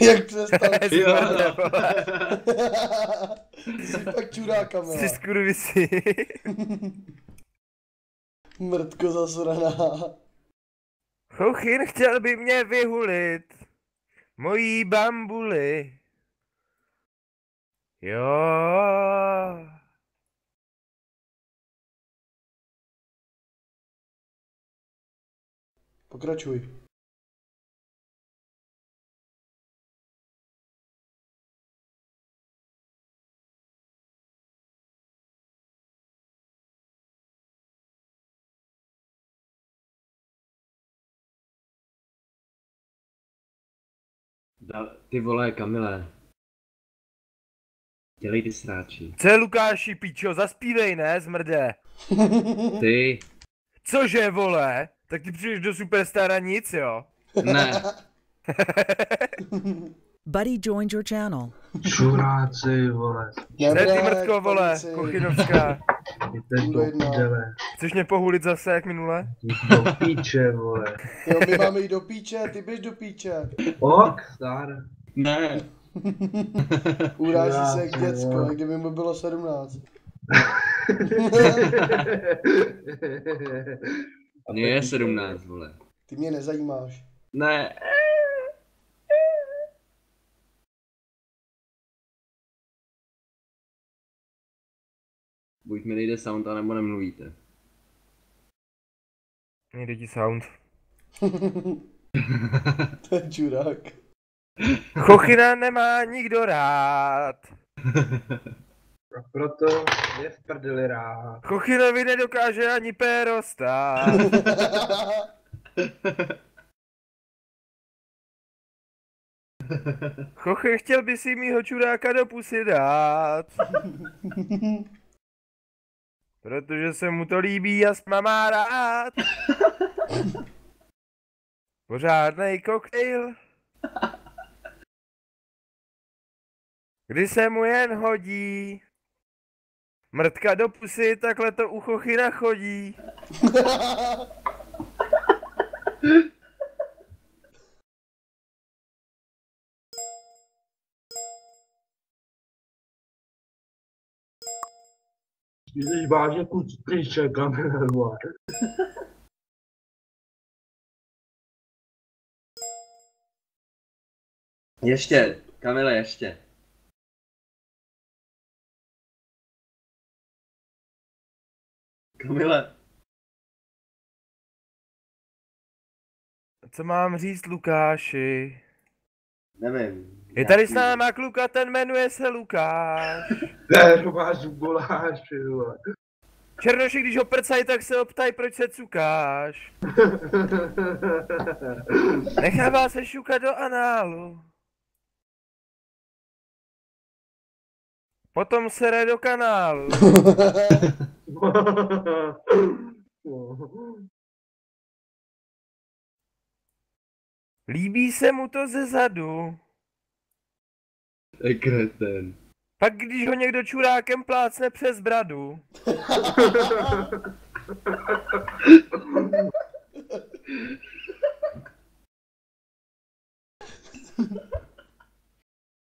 Jak přestal? Jo. Jsi fakt čuráka, Jsi milá. skurvisi. Mrtko zasraná. Chochin chtěl by mě vyhulit. Mojí bambuli. Jo. Pokračuj. Ty vole, Kamile. Dělej ty sráči. Co je Lukáši, píčo, zaspívej, ne, zmrde. Ty. Cože, vole? Tak ty přijdeš do Superstara nic, jo? Ne. Buddy joined your channel. Čuráci, vole. Co je ty mrtko, vole, palici. Kochinovská? Jděte do píčele. Chceš mě pohulit zase, jak minule? Jděte do píče, vole. Jo, my máme jít do píče, ty běž do píče. Ok, zdar. Ne. Uráží se jak Čuráci, děcko, vole. jak kdyby mu bylo 17. Mně je 17, vole. Ty mě nezajímáš. Ne. Buď mi nejde sound, anebo nemluvíte. Nejde ti sound. To je čurák. Chochina nemá nikdo rád. A proto je v prdeli rád. Chochinovi nedokáže ani péro stát. Chochin chtěl by si mýho čuráka do pusy dát. Protože se mu to líbí a má rád. Pořádnej koktejl. Kdy se mu jen hodí. Mrtka do pusy, takhle to u Chochina chodí. Jsi vážně kus pryče, Kamile, vole. Ještě, Kamile, ještě. Kamile. Co mám říct Lukáši? Nevím. Je tady s náma kluka, ten jmenuje se Lukáš. Ne, to máš guláš, vole. Černoši, když ho prcají, tak se optaj, proč se cukáš. Nechává se šukat do análu. Potom se jde do kanálu. Líbí se mu to ze zadu. To je kreten. Pak když ho někdo čurákem plácne přes bradu.